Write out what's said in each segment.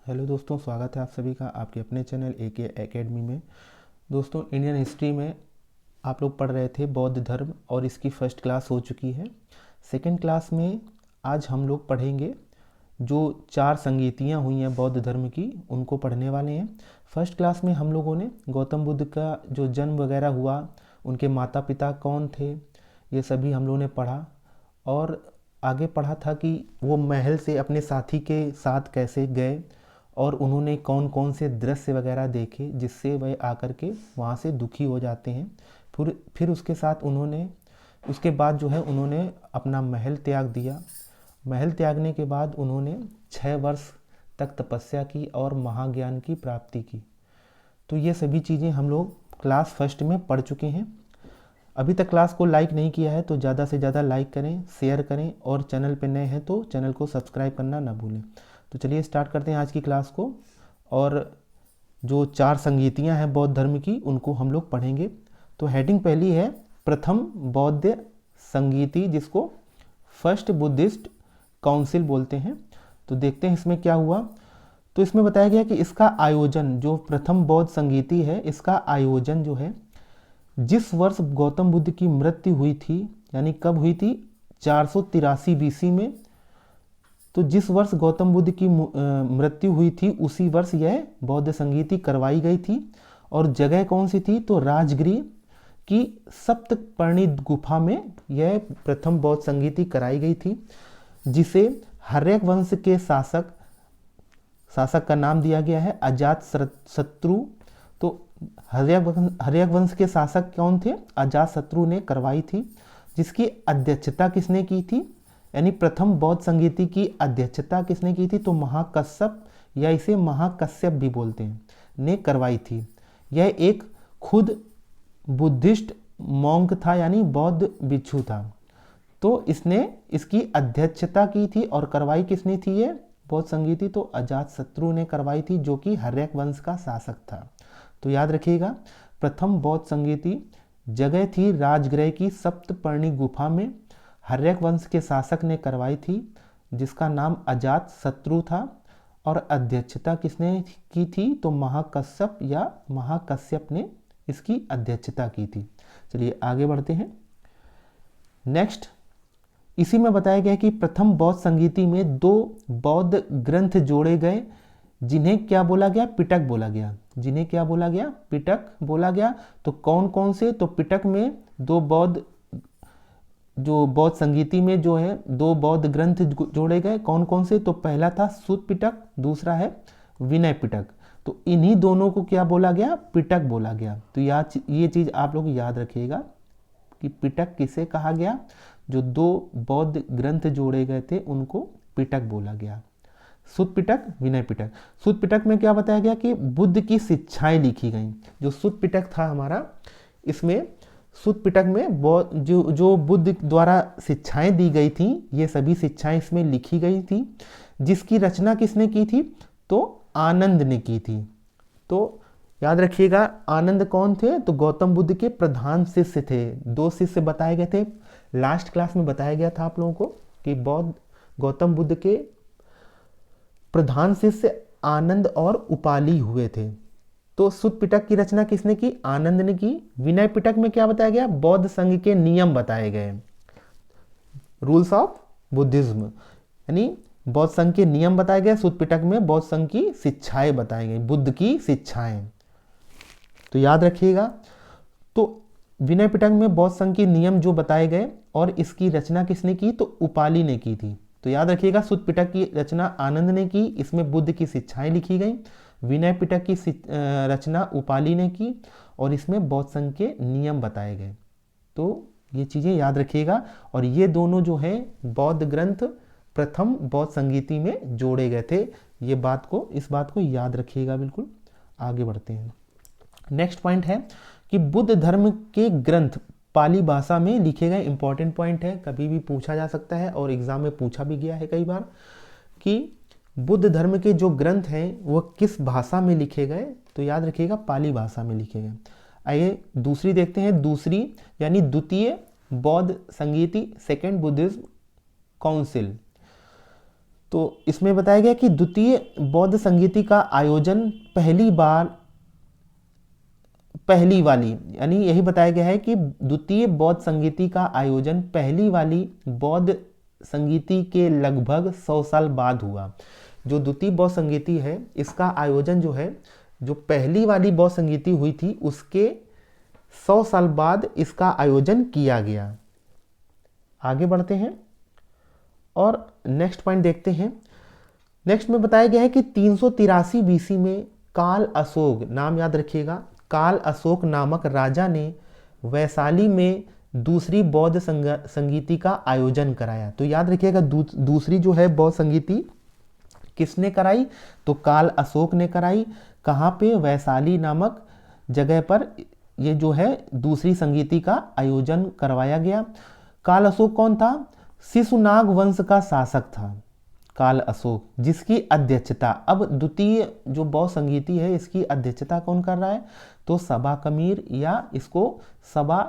Hello दोस्तों, स्वागत है आप सभी का आपके अपने चैनल AK एकेडमी में। दोस्तों, इंडियन हिस्ट्री में आप लोग पढ़ रहे थे बौद्ध धर्म और इसकी फर्स्ट क्लास हो चुकी है। सेकंड क्लास में आज हम लोग पढ़ेंगे जो 4 संगीतियाँ हुई हैं बौद्ध धर्म की, उनको पढ़ने वाले हैं। फर्स्ट क्लास में हम लोगों ने गौतम बुद्ध का जो जन्म वगैरह हुआ, उनके माता पिता कौन थे, ये सभी हम लोगों ने पढ़ा। और आगे पढ़ा था कि वो महल से अपने साथी के साथ कैसे गए और उन्होंने कौन कौन से दृश्य वगैरह देखे जिससे वह आकर के वहाँ से दुखी हो जाते हैं। फिर उसके साथ उसके बाद जो है उन्होंने अपना महल त्याग दिया। महल त्यागने के बाद उन्होंने 6 वर्ष तक तपस्या की और महाज्ञान की प्राप्ति की। तो ये सभी चीज़ें हम लोग क्लास फर्स्ट में पढ़ चुके हैं। अभी तक क्लास को लाइक नहीं किया है तो ज़्यादा से ज़्यादा लाइक करें, शेयर करें और चैनल पे नए हैं तो चैनल को सब्सक्राइब करना ना भूलें। तो चलिए स्टार्ट करते हैं आज की क्लास को। और जो 4 संगीतियाँ हैं बौद्ध धर्म की, उनको हम लोग पढ़ेंगे। तो हेडिंग पहली है प्रथम बौद्ध संगीति, जिसको फर्स्ट बुद्धिस्ट काउंसिल बोलते हैं। तो देखते हैं इसमें क्या हुआ। तो इसमें बताया गया कि इसका आयोजन, जो प्रथम बौद्ध संगीति है, इसका आयोजन जो है जिस वर्ष गौतम बुद्ध की मृत्यु हुई थी, यानी कब हुई थी, 483 BC में। तो जिस वर्ष गौतम बुद्ध की मृत्यु हुई थी उसी वर्ष यह बौद्ध संगीति करवाई गई थी। और जगह कौन सी थी, तो राजगृह की सप्तपर्णी गुफा में यह प्रथम बौद्ध संगीति कराई गई थी, जिसे हर्यक वंश के शासक का नाम दिया गया है अजात शत्रु। तो हर्यक वंश के शासक कौन थे, अजात शत्रु ने करवाई थी, जिसकी अध्यक्षता किसने की थी, यानी प्रथम बौद्ध संगीति की अध्यक्षता किसने की थी, तो महाकश्यप, या इसे महाकश्यप भी बोलते हैं, ने करवाई थी। यह एक खुद बुद्धिस्ट मॉन्क था, यानी बौद्ध भिक्षु था। तो इसने इसकी अध्यक्षता की थी और करवाई किसने थी ये बौद्ध संगीति, तो अजात शत्रु ने करवाई थी, जो कि हर्यक वंश का शासक था। तो याद रखिएगा, प्रथम बौद्ध संगीति जगह थी राजगृह की सप्तपर्णी गुफा में, हर्यक वंश के शासक ने करवाई थी, जिसका नाम अजात शत्रु था। और अध्यक्षता किसने की थी, तो महाकश्यप ने इसकी अध्यक्षता की थी। चलिए आगे बढ़ते हैं। नेक्स्ट, इसी में बताया गया कि प्रथम बौद्ध संगीति में 2 बौद्ध ग्रंथ जोड़े गए, जिन्हें क्या बोला गया, पिटक बोला गया। जिन्हें क्या बोला गया, पिटक बोला गया। तो कौन कौन से, तो पिटक में 2 बौद्ध संगीति में जो है 2 बौद्ध ग्रंथ जोड़े गए। कौन कौन से, तो पहला था सुत पिटक, दूसरा है विनय पिटक। तो इन्हीं दोनों को क्या बोला गया, पिटक बोला गया। तो ये चीज आप लोग याद रखिएगा कि पिटक किसे कहा गया, जो 2 बौद्ध ग्रंथ जोड़े गए थे उनको पिटक बोला गया। सुत पिटक, विनय पिटक। सुत पिटक में क्या बताया गया कि बुद्ध की शिक्षाएं लिखी गई। जो सुत पिटक था हमारा, इसमें सुत पिटक में जो बुद्ध द्वारा शिक्षाएं दी गई थी, ये सभी शिक्षाएं इसमें लिखी गई थी, जिसकी रचना किसने की थी, तो आनंद ने की थी। तो याद रखिएगा, आनंद कौन थे, तो गौतम बुद्ध के प्रधान शिष्य थे। 2 शिष्य बताए गए थे। लास्ट क्लास में बताया गया था आप लोगों को कि गौतम बुद्ध के प्रधान शिष्य आनंद और उपाली हुए थे। तो सुत पिटक की रचना किसने की, आनंद ने की। विनय पिटक में क्या बताया गया, बौद्ध संघ के नियम बताए गए, रूल्स ऑफ बुद्धिज्म, यानी बौद्ध संघ के नियम बताए गए। सुत पिटक में बौद्ध संघ की शिक्षाएं बताई गई, बुद्ध की शिक्षाएं। तो याद रखिएगा, तो विनय पिटक में बौद्ध संघ के नियम जो बताए गए और इसकी रचना किसने की, तो उपाली ने की थी। तो याद रखिएगा, सुत पिटक की रचना आनंद ने की, इसमें बुद्ध की शिक्षाएं लिखी गई। विनय पिटक की रचना उपाली ने की और इसमें बौद्ध संघ के नियम बताए गए। तो ये चीजें याद रखिएगा। और ये दोनों जो है बौद्ध ग्रंथ प्रथम बौद्ध संगीति में जोड़े गए थे। इस बात को याद रखिएगा बिल्कुल। आगे बढ़ते हैं। नेक्स्ट पॉइंट है कि बुद्ध धर्म के ग्रंथ पाली भाषा में लिखे गए। इंपॉर्टेंट पॉइंट है, कभी भी पूछा जा सकता है और एग्जाम में पूछा भी गया है कई बार, कि बुद्ध धर्म के जो ग्रंथ हैं वो किस भाषा में लिखे गए। तो याद रखिएगा, पाली भाषा में लिखे गए। आइए दूसरी देखते हैं। दूसरी यानी द्वितीय बौद्ध संगीति, सेकेंड बुद्धिज्म काउंसिल। तो इसमें बताया गया कि द्वितीय बौद्ध संगीति का आयोजन पहली वाली, यानी यही बताया गया है कि द्वितीय बौद्ध संगीति का आयोजन पहली वाली बौद्ध संगीति के लगभग 100 साल बाद हुआ। जो द्वितीय बौद्ध संगीति है इसका आयोजन जो है, जो पहली वाली बौद्ध संगीति हुई थी उसके 100 साल बाद इसका आयोजन किया गया। आगे बढ़ते हैं और नेक्स्ट पॉइंट देखते हैं। नेक्स्ट में बताया गया है कि 383 बीसी में काल अशोक, नाम याद रखिएगा, काल अशोक नामक राजा ने वैशाली में दूसरी बौद्ध संगीति का आयोजन कराया। तो याद रखिएगा दूसरी जो है बौद्ध संगीति किसने कराई, तो काल अशोक ने कराई। कहाँ पे, वैशाली नामक जगह पर ये जो है दूसरी संगीति का आयोजन करवाया गया। काल अशोक कौन था, शिशुनाग वंश का शासक था काल अशोक, जिसकी अध्यक्षता, अब द्वितीय जो बौद्ध संगीति है इसकी अध्यक्षता कौन कर रहा है, तो सबा कमीर, या इसको सबा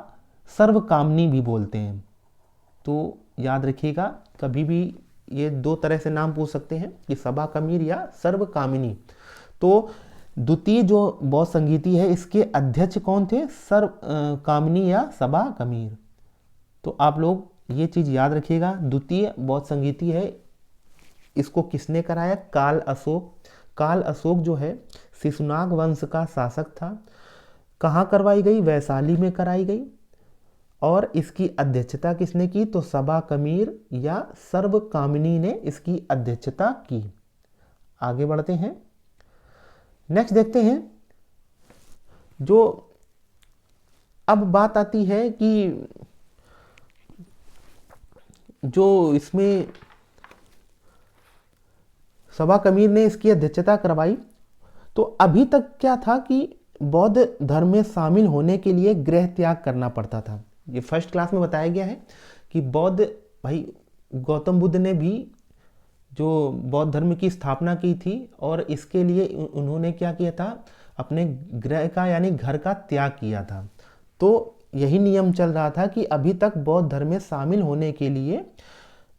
सर्वकामनी भी बोलते हैं। तो याद रखिएगा, कभी भी ये दो तरह से नाम पूछ सकते हैं कि सबा कमीर या सर्वकामिनी। तो द्वितीय जो बौद्ध संगीति है इसके अध्यक्ष कौन थे, सर्वकामिनी या सबा कमीर। तो आप लोग ये चीज़ याद रखिएगा, द्वितीय बौद्ध संगीति है इसको किसने कराया, काल अशोक। काल अशोक जो है शिशुनाग वंश का शासक था। कहाँ करवाई गई, वैशाली में कराई गई। और इसकी अध्यक्षता किसने की, तो सबा कमीर या सर्वकामिनी ने इसकी अध्यक्षता की। आगे बढ़ते हैं, नेक्स्ट देखते हैं। जो अब बात आती है कि जो इसमें सबा कमीर ने इसकी अध्यक्षता करवाई, तो अभी तक क्या था कि बौद्ध धर्म में शामिल होने के लिए गृह त्याग करना पड़ता था। ये फर्स्ट क्लास में बताया गया है कि बौद्ध भाई गौतम बुद्ध ने भी जो बौद्ध धर्म की स्थापना की थी और इसके लिए उन्होंने क्या किया था, अपने गृह का यानी घर का त्याग किया था। तो यही नियम चल रहा था कि अभी तक बौद्ध धर्म में शामिल होने के लिए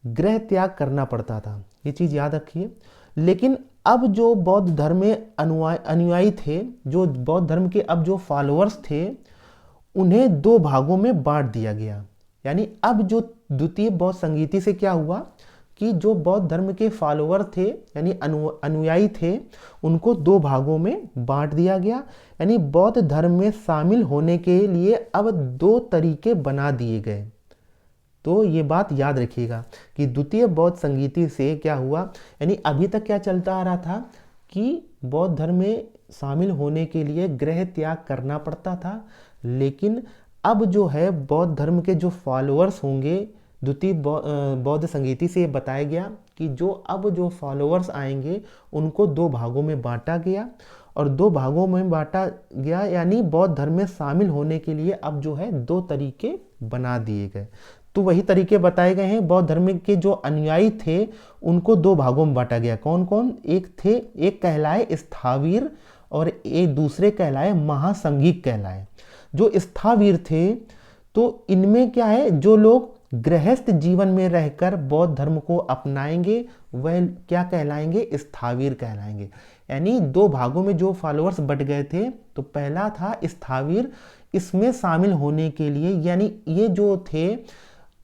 गृह त्याग करना पड़ता था, ये चीज़ याद रखिए। लेकिन अब जो बौद्ध धर्म में अनुयायी थे, जो बौद्ध धर्म के अब जो फॉलोअर्स थे, उन्हें दो भागों में बांट दिया गया। यानी अब जो द्वितीय बौद्ध संगीति से क्या हुआ कि जो बौद्ध धर्म के फॉलोअर थे यानी अनुयायी थे, उनको दो भागों में बांट दिया गया। यानी बौद्ध धर्म में शामिल होने के लिए अब दो तरीके बना दिए गए। तो ये बात याद रखिएगा कि द्वितीय बौद्ध संगीति से क्या हुआ, यानी अभी तक क्या चलता आ रहा था कि बौद्ध धर्म में शामिल होने के लिए गृह त्याग करना पड़ता था। लेकिन अब जो है बौद्ध धर्म के जो फॉलोअर्स होंगे, द्वितीय बौद्ध संगीति से बताया गया कि जो फॉलोअर्स आएंगे उनको दो भागों में बांटा गया। और दो भागों में बांटा गया यानी बौद्ध धर्म में शामिल होने के लिए अब जो है दो तरीके बना दिए गए। तो वही तरीके बताए गए हैं। बौद्ध धर्म के जो अनुयायी थे उनको दो भागों में बांटा गया। कौन कौन, एक कहलाए स्थावीर और एक दूसरे कहलाए महासंघिक कहलाए। जो स्थावीर थे तो इनमें क्या है, जो लोग गृहस्थ जीवन में रहकर बौद्ध धर्म को अपनाएंगे वह क्या कहलाएंगे, स्थावीर कहलाएंगे। यानी दो भागों में जो फॉलोअर्स बट गए थे, तो पहला था स्थावीर, इसमें शामिल होने के लिए यानी ये जो थे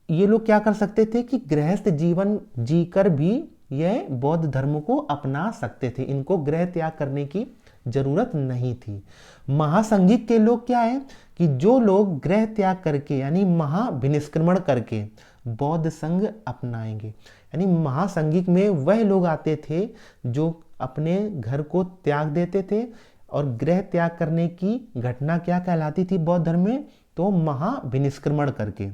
ये लोग क्या कर सकते थे कि गृहस्थ जीवन जीकर भी यह बौद्ध धर्म को अपना सकते थे, इनको गृह त्याग करने की जरूरत नहीं थी। महासंघिक के लोग क्या है कि जो लोग गृह त्याग करके यानी महाभिनिष्क्रमण करके बौद्ध संघ अपनाएंगे। यानी महासंघिक में वह लोग आते थे जो अपने घर को त्याग देते थे, और गृह त्याग करने की घटना क्या कहलाती थी बौद्ध धर्म में, तो महाभिनिष्क्रमण करके।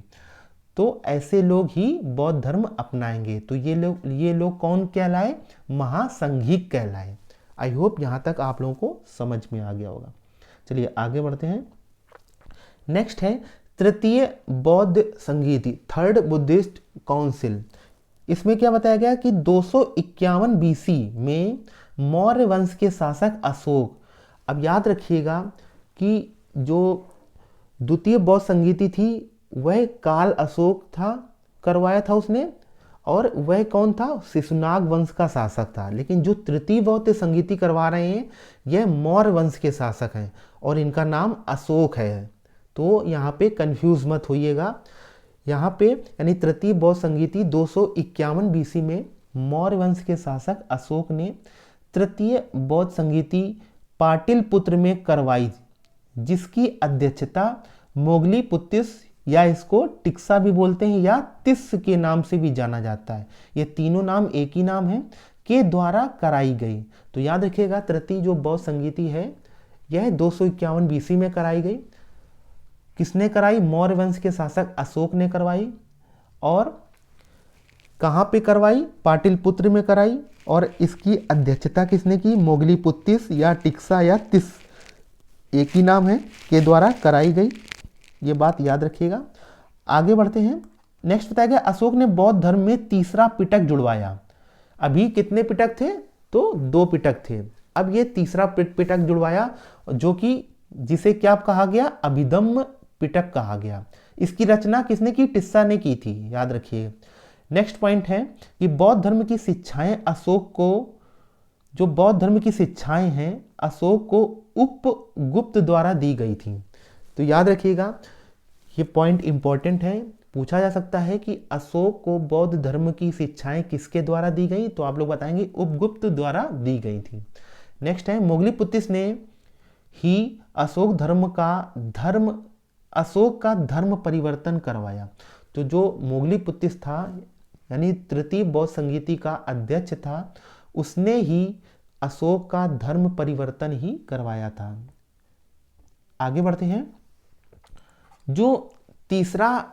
तो ऐसे लोग ही बौद्ध धर्म अपनाएंगे। तो ये लोग कौन कहलाए, महासंघिक कहलाए। आई होप यहाँ तक आप लोगों को समझ में आ गया होगा। चलिए आगे बढ़ते हैं। नेक्स्ट है तृतीय बौद्ध संगीति, थर्ड बुद्धिस्ट काउंसिल। इसमें क्या बताया गया कि 251 बीसी में मौर्य वंश के शासक अशोक, अब याद रखिएगा कि जो द्वितीय बौद्ध संगीति थी वह काल अशोक था, करवाया था उसने। और वह कौन था? शिशुनाग वंश का शासक था। लेकिन जो तृतीय बौद्ध संगीति करवा रहे हैं यह मौर्य वंश के शासक हैं और इनका नाम अशोक है। तो यहाँ पे कंफ्यूज मत होइएगा। यहाँ पे यानी तृतीय बौद्ध संगीति 251 बीसी में मौर्य वंश के शासक अशोक ने तृतीय बौद्ध संगीति पाटलिपुत्र में करवाई, जिसकी अध्यक्षता मोगलीपुत्तिस या इसको टिक्सा भी बोलते हैं या तिस के नाम से भी जाना जाता है, ये तीनों नाम एक ही नाम है, के द्वारा कराई गई। तो याद रखिएगा तृतीय जो बौद्ध संगीति है यह 251 बीसी में कराई गई। किसने कराई? मौर्य वंश के शासक अशोक ने करवाई। और कहाँ पे करवाई? पाटलिपुत्र में कराई। और इसकी अध्यक्षता किसने की? मोगलीपुत्तिस या टिक्सा या तिस, एक ही नाम है, के द्वारा कराई गई। ये बात याद रखिएगा। आगे बढ़ते हैं। नेक्स्ट बताया गया अशोक ने बौद्ध धर्म में तीसरा पिटक जुड़वाया। अभी कितने पिटक थे? तो 2 पिटक थे। अब ये तीसरा पिटक जुड़वाया जो कि जिसे क्या कहा गया? अभिधम्म पिटक कहा गया। इसकी रचना किसने की? टिस्सा ने की थी, याद रखिए। नेक्स्ट पॉइंट है कि बौद्ध धर्म की शिक्षाएं अशोक को, जो बौद्ध धर्म की शिक्षाएं हैं अशोक को उपगुप्त द्वारा दी गई थी। तो याद रखिएगा ये पॉइंट इंपॉर्टेंट है, पूछा जा सकता है कि अशोक को बौद्ध धर्म की शिक्षाएं किसके द्वारा दी गई? तो आप लोग बताएंगे उपगुप्त द्वारा दी गई थी। नेक्स्ट है मोगलीपुत्तिस ने ही अशोक का धर्म परिवर्तन करवाया। तो जो मोगलीपुत्तिस था यानी तृतीय बौद्ध संगीति का अध्यक्ष था, उसने ही अशोक का धर्म परिवर्तन ही करवाया था। आगे बढ़ते हैं। जो तीसरा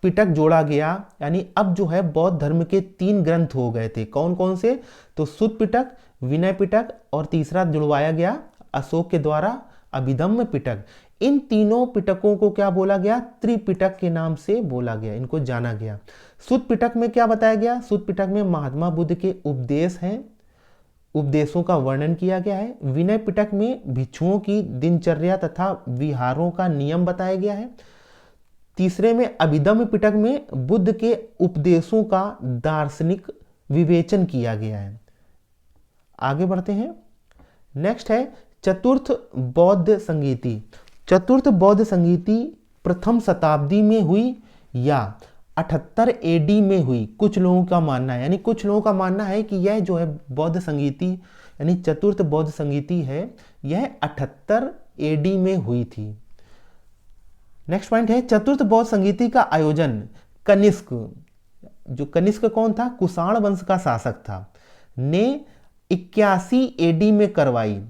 पिटक जोड़ा गया यानी अब जो है बौद्ध धर्म के 3 ग्रंथ हो गए थे। कौन कौन से? तो सुत्त पिटक, विनय पिटक और तीसरा जुड़वाया गया अशोक के द्वारा अभिधम्म पिटक। इन तीनों पिटकों को क्या बोला गया? त्रिपिटक के नाम से बोला गया, इनको जाना गया। सुत्त पिटक में क्या बताया गया? सुत्त पिटक में महात्मा बुद्ध के उपदेश हैं, उपदेशों का वर्णन किया गया है। विनय पिटक में भिक्षुओं की दिनचर्या तथा विहारों का नियम बताया गया है। तीसरे में अभिधम्म पिटक में बुद्ध के उपदेशों का दार्शनिक विवेचन किया गया है। आगे बढ़ते हैं। नेक्स्ट है चतुर्थ बौद्ध संगीति। चतुर्थ बौद्ध संगीति प्रथम शताब्दी में हुई या 78 एडी में हुई, कुछ लोगों का मानना है। यानी कुछ लोगों का मानना है कि यह जो है बौद्ध संगीति यानी चतुर्थ बौद्ध संगीति है यह 78 एडी में हुई थी। नेक्स्ट पॉइंट है चतुर्थ बौद्ध संगीति का आयोजन कनिष्क, जो कनिष्क कौन था? कुषाण वंश का शासक था, ने 81 एडी में करवाई।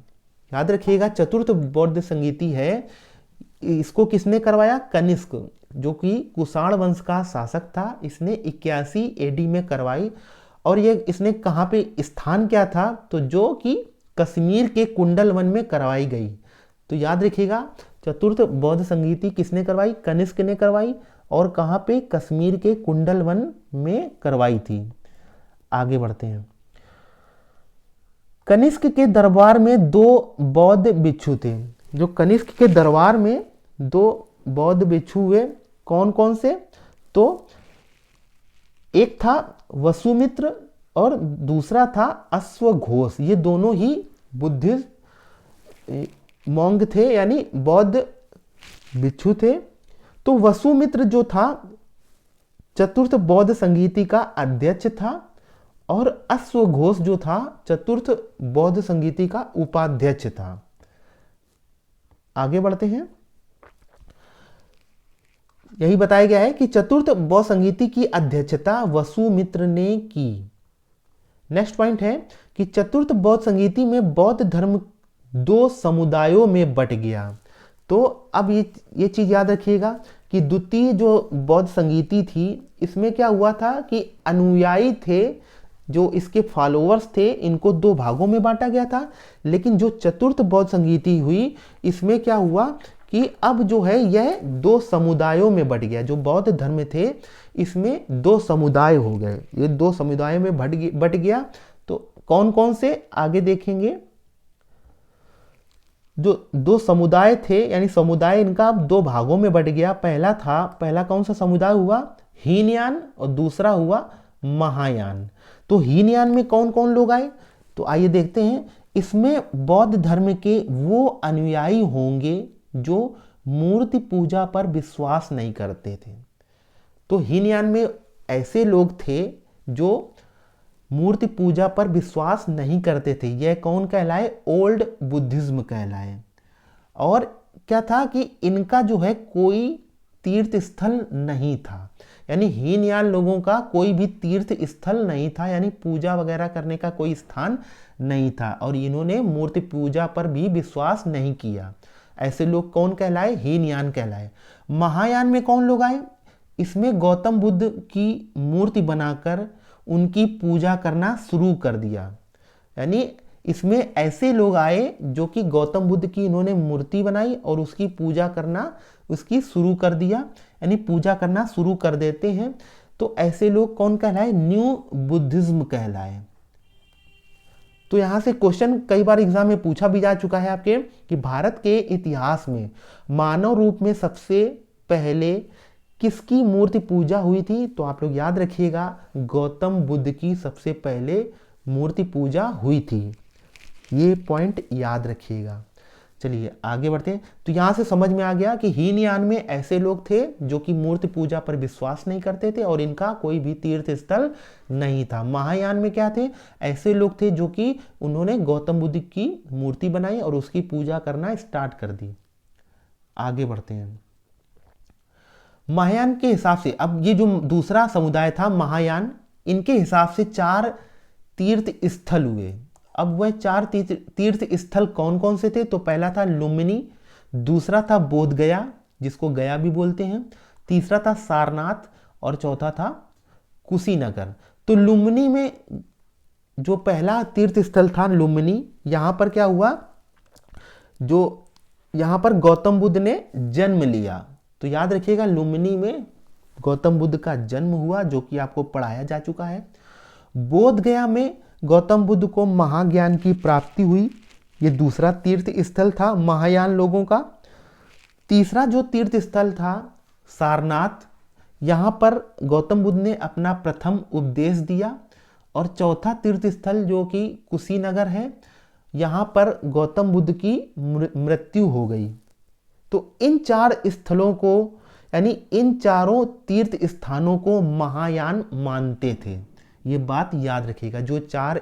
याद रखिएगा चतुर्थ बौद्ध संगीति है, इसको किसने करवाया? कनिष्क, जो कि कुषाण वंश का शासक था, इसने 81 एडी में करवाई। और ये इसने कहाँ पे स्थान क्या था? तो जो कि कश्मीर के कुंडल वन में करवाई गई। तो याद रखिएगा चतुर्थ बौद्ध संगीति किसने करवाई? कनिष्क ने करवाई। और कहाँ पे? कश्मीर के कुंडल वन में करवाई थी। आगे बढ़ते हैं। कनिष्क के दरबार में 2 बौद्ध भिक्षु थे। जो कनिष्क के दरबार में 2 बौद्ध भिक्षु हुए, कौन कौन से? तो एक था वसुमित्र और दूसरा था अश्वघोष। ये दोनों ही बुद्धिस्ट मॉन्ग थे यानी बौद्ध भिक्षु थे। तो वसुमित्र जो था चतुर्थ बौद्ध संगीति का अध्यक्ष था और अश्वघोष जो था चतुर्थ बौद्ध संगीति का उपाध्यक्ष था। आगे बढ़ते हैं। यही बताया गया है कि चतुर्थ बौद्ध संगीति की अध्यक्षता वसुमित्र ने की। नेक्स्ट पॉइंट है कि चतुर्थ बौद्ध संगीति में बौद्ध धर्म 2 समुदायों में बट गया। तो अब ये चीज याद रखिएगा कि द्वितीय जो बौद्ध संगीति थी इसमें क्या हुआ था कि अनुयायी थे, जो इसके फॉलोअर्स थे, इनको 2 भागों में बांटा गया था। लेकिन जो चतुर्थ बौद्ध संगीति हुई इसमें क्या हुआ कि अब जो है यह 2 समुदायों में बट गया। जो बौद्ध धर्म थे इसमें 2 समुदाय हो गए, ये 2 समुदायों में बट गया। तो कौन कौन से आगे देखेंगे। जो 2 समुदाय थे यानी समुदाय इनका अब 2 भागों में बट गया। पहला कौन सा समुदाय हुआ? हीनयान और दूसरा हुआ महायान। तो हीनयान में कौन कौन लोग आए, तो आइए देखते हैं। इसमें बौद्ध धर्म के वो अनुयायी होंगे जो मूर्ति पूजा पर विश्वास नहीं करते थे। तो हीनयान में ऐसे लोग थे जो मूर्ति पूजा पर विश्वास नहीं करते थे। यह कौन कहलाए, ओल्ड बुद्धिज्म कहलाए। और क्या था कि इनका जो है कोई तीर्थ स्थल नहीं था, यानी हीनयान लोगों का कोई भी तीर्थ स्थल नहीं था, यानी पूजा वगैरह करने का कोई स्थान नहीं था, और इन्होंने मूर्ति पूजा पर भी विश्वास नहीं किया। ऐसे लोग कौन कहलाए, हीनयान कहलाए। महायान में कौन लोग आए, इसमें गौतम बुद्ध की मूर्ति बनाकर उनकी पूजा करना शुरू कर दिया। यानी इसमें ऐसे लोग आए जो कि गौतम बुद्ध की इन्होंने मूर्ति बनाई और उसकी पूजा करना उसकी शुरू कर दिया, यानी पूजा करना शुरू कर देते हैं। तो ऐसे लोग कौन कहलाए, न्यू बुद्धिज्म कहलाए। तो यहां से क्वेश्चन कई बार एग्जाम में पूछा भी जा चुका है आपके कि भारत के इतिहास में मानव रूप में सबसे पहले किसकी मूर्ति पूजा हुई थी, तो आप लोग याद रखिएगा गौतम बुद्ध की सबसे पहले मूर्ति पूजा हुई थी। ये पॉइंट याद रखिएगा। चलिए आगे बढ़ते हैं। तो यहां से समझ में आ गया कि हीनयान में ऐसे लोग थे जो कि मूर्ति पूजा पर विश्वास नहीं करते थे और इनका कोई भी तीर्थ स्थल नहीं था। महायान में क्या थे, ऐसे लोग थे जो कि उन्होंने गौतम बुद्ध की मूर्ति बनाई और उसकी पूजा करना स्टार्ट कर दी। आगे बढ़ते हैं। महायान के हिसाब से, अब ये जो दूसरा समुदाय था महायान, इनके हिसाब से 4 तीर्थ स्थल हुए। अब वह 4 तीर्थ स्थल कौन कौन से थे, तो पहला था लुम्बिनी, दूसरा था बोध गया जिसको गया भी बोलते हैं, तीसरा था सारनाथ और चौथा था कुशीनगर। तो लुम्बिनी में जो पहला तीर्थ स्थल था लुम्बिनी, यहां पर क्या हुआ, जो यहां पर गौतम बुद्ध ने जन्म लिया। तो याद रखिएगा लुम्बिनी में गौतम बुद्ध का जन्म हुआ, जो कि आपको पढ़ाया जा चुका है। बोध गया में गौतम बुद्ध को महाज्ञान की प्राप्ति हुई। ये दूसरा तीर्थ स्थल था महायान लोगों का। तीसरा जो तीर्थ स्थल था सारनाथ, यहाँ पर गौतम बुद्ध ने अपना प्रथम उपदेश दिया। और चौथा तीर्थ स्थल जो कि कुशीनगर है, यहाँ पर गौतम बुद्ध की मृत्यु हो गई। तो इन 4 स्थलों को, यानी इन चारों तीर्थ स्थानों को महायान मानते थे। ये बात याद रखिएगा। जो 4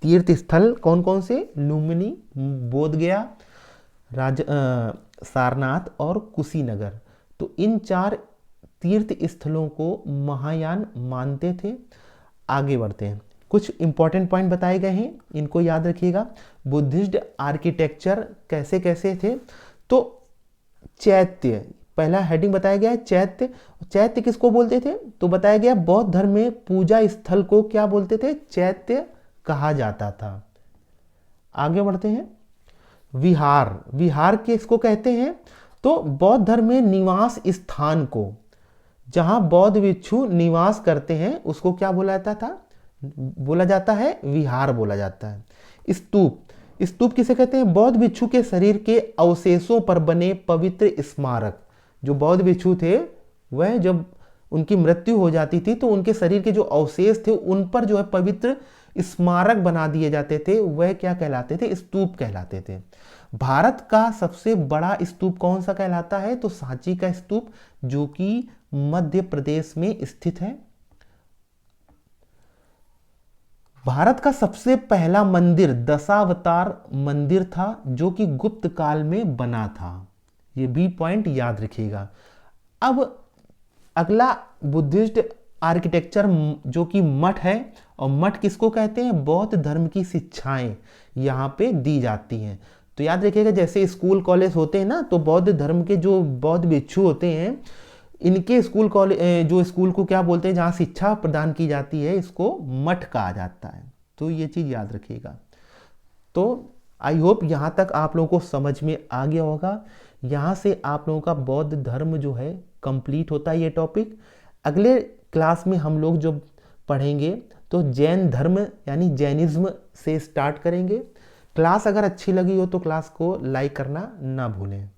तीर्थ स्थल कौन कौन से, लुम्बिनी, बोध गया, सारनाथ और कुशीनगर, तो इन 4 तीर्थ स्थलों को महायान मानते थे। आगे बढ़ते हैं। कुछ इंपॉर्टेंट पॉइंट बताए गए हैं, इनको याद रखिएगा। बुद्धिस्ट आर्किटेक्चर कैसे कैसे थे, तो चैत्य, पहला हेडिंग बताया गया है चैत्य। चैत्य किसको बोलते थे, तो बताया गया बौद्ध धर्म में पूजा स्थल को क्या बोलते थे, चैत्य कहा जाता था। आगे बढ़ते हैं। विहार, विहार किसको कहते हैं, तो बौद्ध धर्म में निवास स्थान को, जहां बौद्ध भिक्षु निवास करते हैं, उसको क्या बोला जाता था, बोला जाता है विहार बोला जाता है। स्तूप, स्तूप किसे कहते हैं, बौद्ध भिक्षु के शरीर के अवशेषों पर बने पवित्र स्मारक। जो बौद्ध भिक्षु थे वह जब उनकी मृत्यु हो जाती थी तो उनके शरीर के जो अवशेष थे उन पर जो है पवित्र स्मारक बना दिए जाते थे, वह क्या कहलाते थे, स्तूप कहलाते थे। भारत का सबसे बड़ा स्तूप कौन सा कहलाता है, तो सांची का स्तूप, जो कि मध्य प्रदेश में स्थित है। भारत का सबसे पहला मंदिर दशावतार मंदिर था, जो कि गुप्त काल में बना था। ये भी पॉइंट याद रखिएगा। अब अगला बुद्धिस्ट आर्किटेक्चर जो कि मठ है, और मठ किसको कहते हैं, बौद्ध धर्म की शिक्षाएं यहाँ पे दी जाती हैं। तो याद रखिएगा जैसे स्कूल कॉलेज होते हैं ना, तो बौद्ध धर्म के जो बौद्ध भिक्षु होते हैं, इनके स्कूल कॉलेज, जो स्कूल को क्या बोलते हैं, जहाँ शिक्षा प्रदान की जाती है, इसको मठ कहा जाता है। तो ये चीज़ याद रखिएगा। तो आई होप यहाँ तक आप लोगों को समझ में आ गया होगा। यहाँ से आप लोगों का बौद्ध धर्म जो है कंप्लीट होता है ये टॉपिक। अगले क्लास में हम लोग जो पढ़ेंगे तो जैन धर्म यानी जैनिज्म से स्टार्ट करेंगे। क्लास अगर अच्छी लगी हो तो क्लास को लाइक करना ना भूलें।